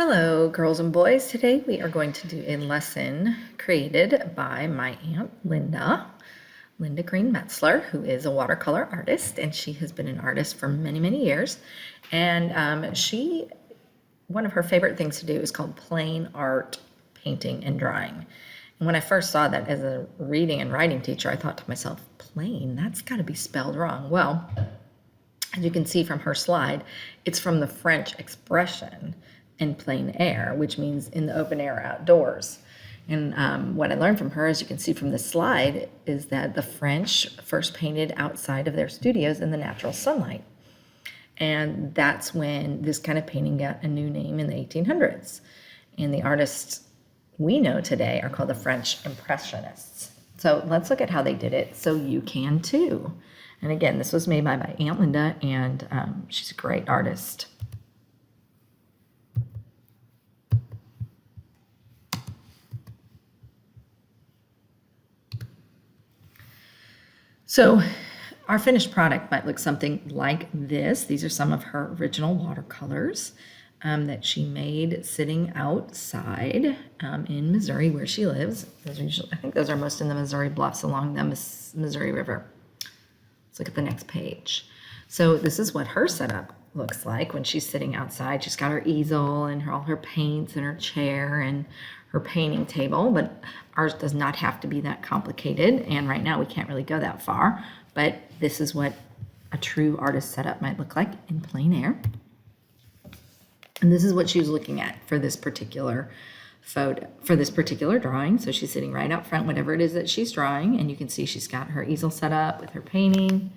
Hello, girls and boys. Today we are going to do a lesson created by my Aunt Linda Green-Metzler, who is a watercolor artist, and she has been an artist for many, many years. And one of her favorite things to do is called plain art painting and drawing. And when I first saw that as a reading and writing teacher, I thought to myself, plain, that's got to be spelled wrong. Well, as you can see from her slide, it's from the French expression in plein air, which means in the open air outdoors. And what I learned from her, as you can see from this slide, is that the French first painted outside of their studios in the natural sunlight. And that's when this kind of painting got a new name in the 1800s. And the artists we know today are called the French Impressionists. So let's look at how they did it so you can too. And again, this was made by my Aunt Linda, and she's a great artist. So our finished product might look something like this. These are some of her original watercolors that she made sitting outside in Missouri, where she lives. I think those are most in the Missouri bluffs along the Missouri River. Let's look at the next page. So this is what her setup looks like when she's sitting outside. She's got her easel and all her paints and her chair and her painting table, but ours does not have to be that complicated. And right now we can't really go that far, but this is what a true artist setup might look like in plein air. And this is what she was looking at for this particular photo, for this particular drawing. So she's sitting right out front, whatever it is that she's drawing, and you can see she's got her easel set up with her painting.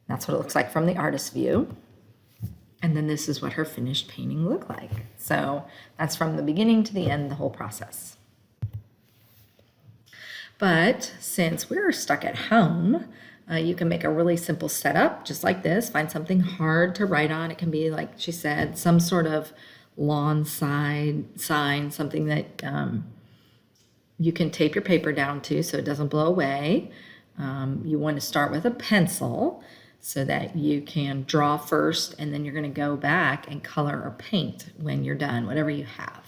That's what it looks like from the artist's view. And then this is what her finished painting looked like. So that's from the beginning to the end, the whole process. But since we're stuck at home, you can make a really simple setup just like this. Find something hard to write on. It can be, like she said, some sort of lawn sign, something that you can tape your paper down to so it doesn't blow away. You want to start with a pencil so that you can draw first, and then you're going to go back and color or paint when you're done, whatever you have.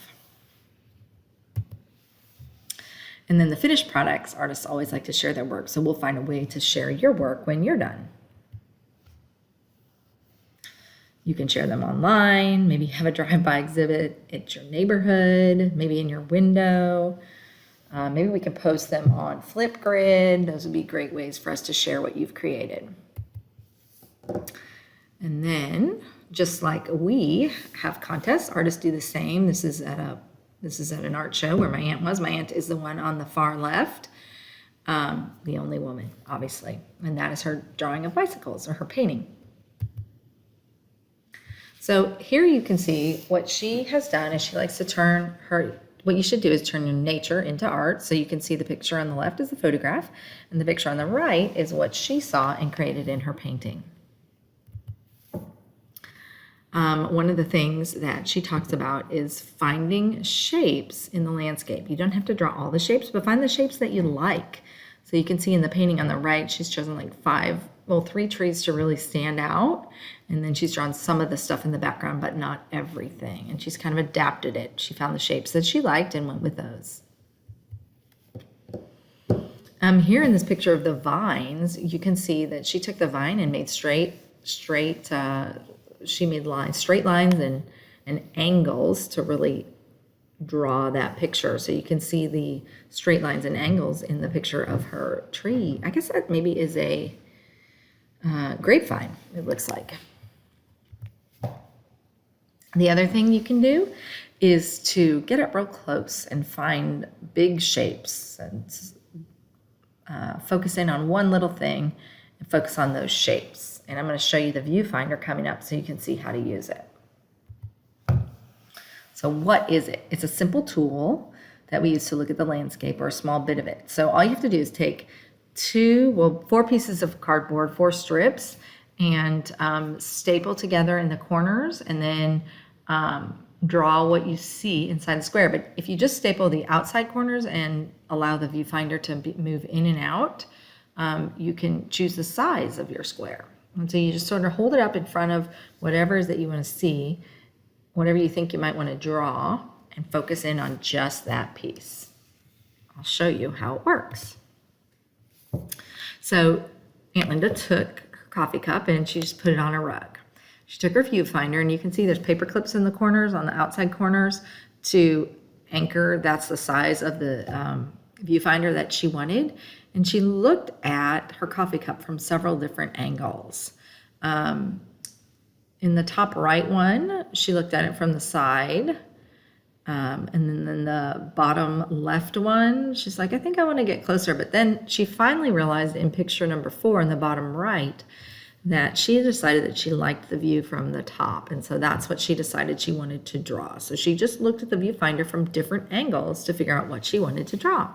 And then the finished products, artists always like to share their work, so we'll find a way to share your work when you're done. You can share them online, maybe have a drive-by exhibit at your neighborhood, maybe in your window. Maybe we can post them on Flipgrid. Those would be great ways for us to share what you've created. And then, just like we have contests, artists do the same. This is at an art show where my aunt was. My aunt is the one on the far left, the only woman, obviously. And that is her drawing of bicycles, or her painting. So here you can see what she has done is she likes to turn what you should do is turn your nature into art. So you can see the picture on the left is the photograph, and the picture on the right is what she saw and created in her painting. One of the things that she talks about is finding shapes in the landscape. You don't have to draw all the shapes, but find the shapes that you like. So you can see in the painting on the right, she's chosen like 3 trees to really stand out. And then she's drawn some of the stuff in the background, but not everything. And she's kind of adapted it. She found the shapes that she liked and went with those. Here in this picture of the vines, you can see that she took the vine and made straight lines and angles to really draw that picture. So you can see the straight lines and angles in the picture of her tree. I guess that maybe is a grapevine, it looks like. The other thing you can do is to get up real close and find big shapes and focus in on one little thing and focus on those shapes. And I'm going to show you the viewfinder coming up so you can see how to use it. So what is it? It's a simple tool that we use to look at the landscape, or a small bit of it. So all you have to do is take 4 pieces of cardboard, 4 strips, and staple together in the corners, and then draw what you see inside the square. But if you just staple the outside corners and allow the viewfinder to move in and out, you can choose the size of your square. And so you just sort of hold it up in front of whatever it is that you want to see, whatever you think you might want to draw and focus in on just that piece. I'll show you how it works. So Aunt Linda took her coffee cup and she just put it on a rug. She took her viewfinder, and you can see there's paper clips in the corners, on the outside corners, to anchor. That's the size of the viewfinder that she wanted. And she looked at her coffee cup from several different angles. In the top right one, she looked at it from the side. And then in the bottom left one, she's like, I think I want to get closer. But then she finally realized in picture number 4 in the bottom right that she decided that she liked the view from the top. And so that's what she decided she wanted to draw. So she just looked at the viewfinder from different angles to figure out what she wanted to draw.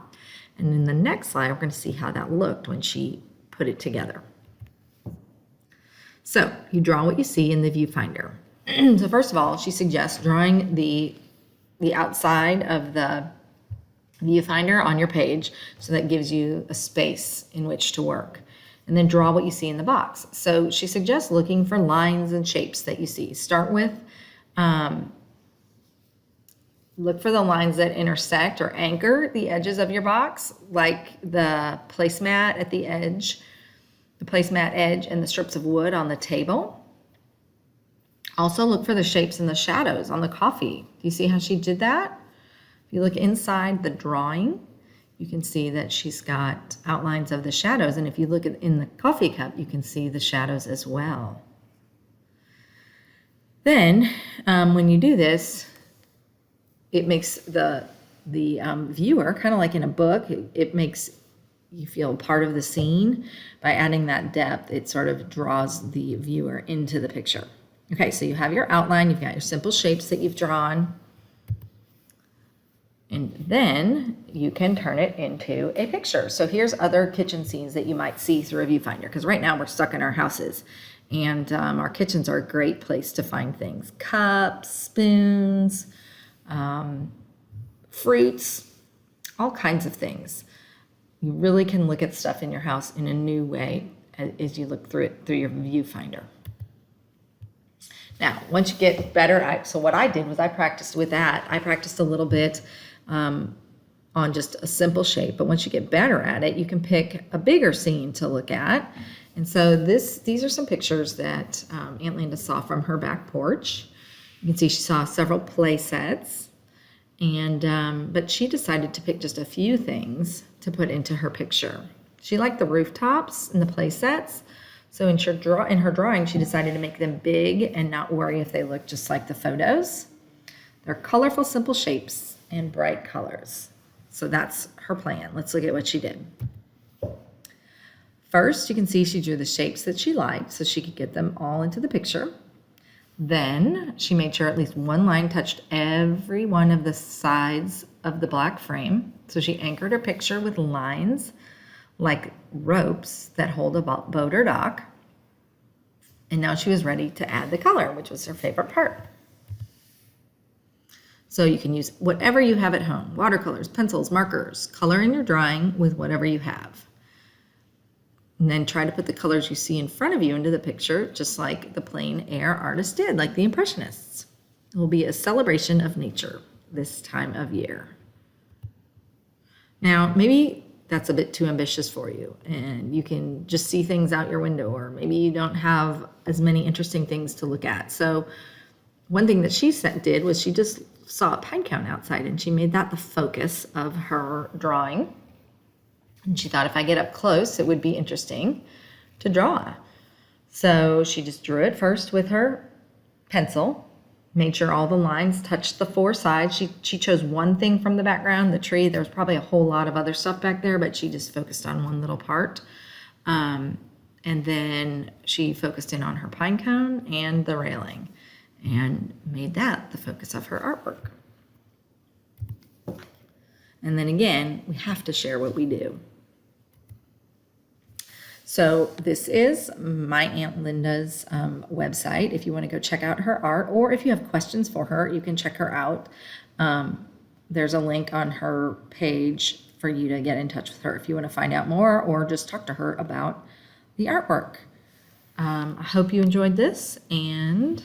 And in the next slide, we're going to see how that looked when she put it together. So you draw what you see in the viewfinder. So first of all, she suggests drawing the outside of the viewfinder on your page, so that gives you a space in which to work. And then draw what you see in the box. So she suggests looking for lines and shapes that you see. Start with, look for the lines that intersect or anchor the edges of your box, like the placemat at the edge, the placemat edge, and the strips of wood on the table. Also look for the shapes and the shadows on the coffee. Do you see how she did that? If you look inside the drawing, you can see that she's got outlines of the shadows. And if you look in the coffee cup, you can see the shadows as well. Then, when you do this, it makes the viewer, kind of like in a book, it makes you feel part of the scene. By adding that depth, it sort of draws the viewer into the picture. Okay, so you have your outline, you've got your simple shapes that you've drawn, and then you can turn it into a picture. So here's other kitchen scenes that you might see through a viewfinder, because right now we're stuck in our houses, and our kitchens are a great place to find things. Cups, spoons, fruits, all kinds of things. You really can look at stuff in your house in a new way as you look through it through your viewfinder. Now, once you get better, so what I did was I practiced with that. I practiced a little bit on just a simple shape, but once you get better at it, you can pick a bigger scene to look at. And so these are some pictures that Aunt Linda saw from her back porch. You can see she saw several play sets, but she decided to pick just a few things to put into her picture. She liked the rooftops and the play sets. So in her drawing, she decided to make them big and not worry if they look just like the photos. They're colorful, simple shapes and bright colors. So that's her plan. Let's look at what she did. First, you can see she drew the shapes that she liked so she could get them all into the picture. Then she made sure at least one line touched every one of the sides of the black frame. So she anchored her picture with lines like ropes that hold a boat or dock. And now she was ready to add the color, which was her favorite part. So you can use whatever you have at home, watercolors, pencils, markers, color in your drawing with whatever you have. And then try to put the colors you see in front of you into the picture, just like the plein air artists did, like the Impressionists. It will be a celebration of nature this time of year. Now, maybe that's a bit too ambitious for you, and you can just see things out your window, or maybe you don't have as many interesting things to look at. So one thing that she did was she just saw a pine cone outside, and she made that the focus of her drawing. And she thought, if I get up close, it would be interesting to draw. So she just drew it first with her pencil, made sure all the lines touched the 4 sides. She chose one thing from the background, the tree. There was probably a whole lot of other stuff back there, but she just focused on one little part. And then she focused in on her pine cone and the railing and made that the focus of her artwork. And then again, we have to share what we do. So this is my Aunt Linda's website. If you want to go check out her art, or if you have questions for her, you can check her out. There's a link on her page for you to get in touch with her if you want to find out more, or just talk to her about the artwork. I hope you enjoyed this, and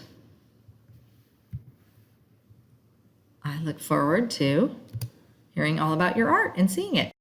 I look forward to hearing all about your art and seeing it.